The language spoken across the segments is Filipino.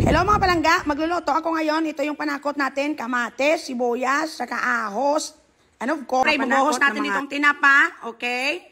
Hello mga palangga, magluluto ako ngayon. Ito yung panakot natin, kamates, sibuyas, saka ahos. And of course, bubuhos natin itong tinapa, okay?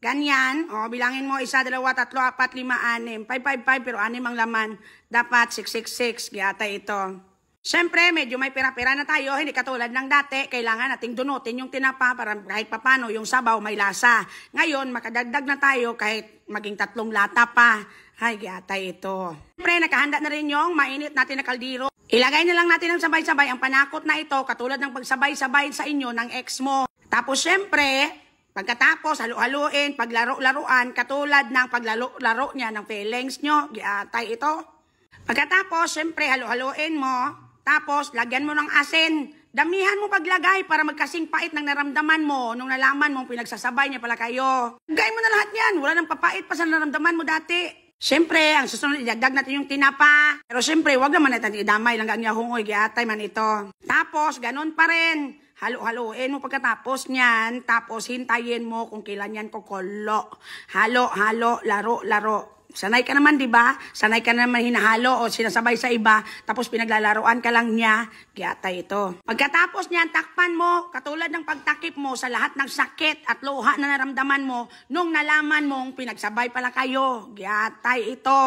Ganyan, o bilangin mo, 1, 2, 3, 4, 5, 6, 555, pero 6 ang laman. Dapat 666, gata ito. Siyempre, medyo may pira-pira na tayo, hindi katulad ng dati. Kailangan nating dunutin yung tinapa para kahit papano yung sabaw may lasa. Ngayon, makadagdag na tayo kahit maging 3 lata pa. Ay, giyatay ito. Siyempre, nakahanda na rin yung mainit natin na kaldero. Ilagay na lang natin ng sabay-sabay ang panakot na ito, katulad ng pagsabay-sabay sa inyo ng ex mo. Tapos, siyempre, pagkatapos, halu-haluin, paglaro-laruan, katulad ng paglaro-laro niya ng feelings nyo, giyatay ito. Pagkatapos, siyempre, halu-haluin mo, tapos, lagyan mo ng asin. Damihan mo paglagay para magkasing pait ng naramdaman mo nung nalaman mo pinagsasabay niya pala kayo. Lagay mo na lahat yan. Wala nang papait pa sa naramdaman mo dati. Siyempre, ang susunod, idagdag natin yung tinapa. Pero siyempre, wag naman natin idamay lang ang hungoy, giatay man ito. Tapos, ganun pa rin. Halo-haloin mo pagkatapos niyan. Tapos, hintayin mo kung kailan yan kukulo. Halo-halo, laro-laro. Sanay ka naman, di ba? Sanay ka naman hinahalo o sinasabay sa iba, tapos pinaglalaroan ka lang niya, giyatay ito. Pagkatapos niyan, takpan mo, katulad ng pagtakip mo sa lahat ng sakit at luha na naramdaman mo, nung nalaman mong pinagsabay pala kayo, giyatay ito.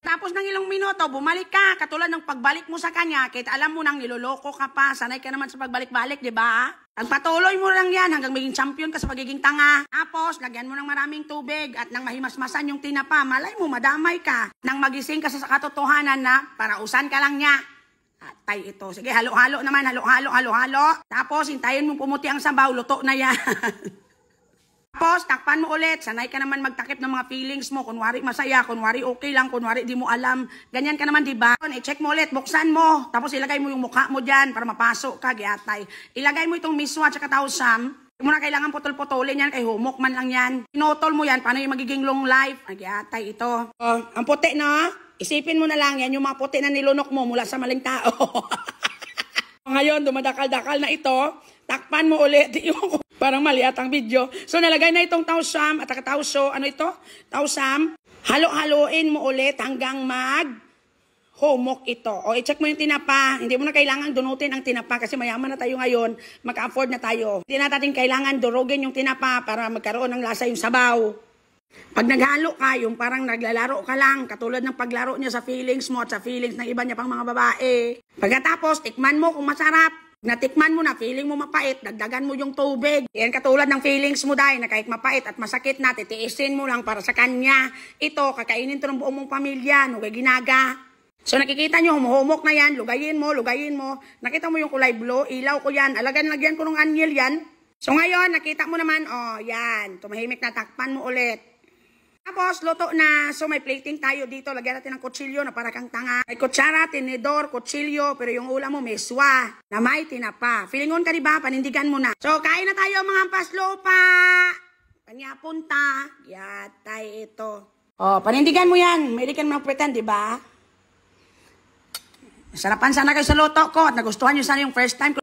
Tapos ng ilang minuto, bumalik ka, katulad ng pagbalik mo sa kanya, kahit alam mo nang niloloko ka pa, sanay ka naman sa pagbalik-balik, di ba? Pagpatuloy mo lang yan hanggang maging champion ka sa pagiging tanga. Tapos, lagyan mo ng maraming tubig at nang mahimasmasan yung tinapa, malay mo, madamay ka. Nang magising ka sa katotohanan na parausan ka lang niya. Atay ito. Sige, halo-halo naman, halo-halo. Tapos, hintayin mo pumuti ang sabaw, luto na yan. Tapos, takpan mo ulit. Sanay ka naman magtakip ng mga feelings mo. Kunwari masaya, kunwari okay lang, kunwari di mo alam. Ganyan ka naman, di ba? I-check mo ulit, buksan mo. Tapos, ilagay mo yung mukha mo dyan para mapasok ka, giatay. Ilagay mo itong miswa at tausam. Hindi mo na kailangan putol-putulin yan, kay humok man lang yan. Pinotol mo yan, paano yung magiging long life? Giatay ito. Ang puti na, isipin mo na lang yan, yung mga puti na nilunok mo mula sa maling tao. Ngayon, dumadakal-dakal na ito. Takpan mo ulit. Parang mali at ang video. So, nalagay na itong tausam at katauso. Ano ito? Tausam. Halo-haloin mo ulit hanggang humok ito. O, i-check mo yung tinapa. Hindi mo na kailangan dunutin ang tinapa kasi mayaman na tayo ngayon. Maka-afford na tayo. Hindi na natin kailangan durugin yung tinapa para magkaroon ng lasa yung sabaw. Pag naghalo ka, yung parang naglalaro ka lang, katulad ng paglaro niya sa feelings mo at sa feelings ng iba niya pang mga babae. Pagkatapos, tikman mo kung masarap. Natikman mo na, feeling mo mapait, dagdagan mo yung tubig. Yan katulad ng feelings mo dahil na kahit mapait at masakit na, titiisin mo lang para sa kanya. Ito, kakainin to ng buong mong pamilya, no kay ginaga. So nakikita nyo, humuhumok na yan, lugayin mo. Nakita mo yung kulay blue, ilaw ko yan, lagyan ko ng anyel yan. So ngayon, nakita mo naman, oh yan, tumahimik na, takpan mo ulit. Tapos, luto na. So, may plating tayo dito. Lagyan natin ng kutsilyo na para kang tanga. May kutsara, tinidor, kutsilyo. Pero yung ulam mo, meswa. Na may tinapa. Feelingon ka, diba? Panindigan mo na. So, kain na tayo mga paslupa. Kanya punta. Yatay ito. Oh, panindigan mo yan. May ka naman pretend, diba? Sarapan sana kayo sa luto ko. At nagustuhan nyo sana yung first time ko.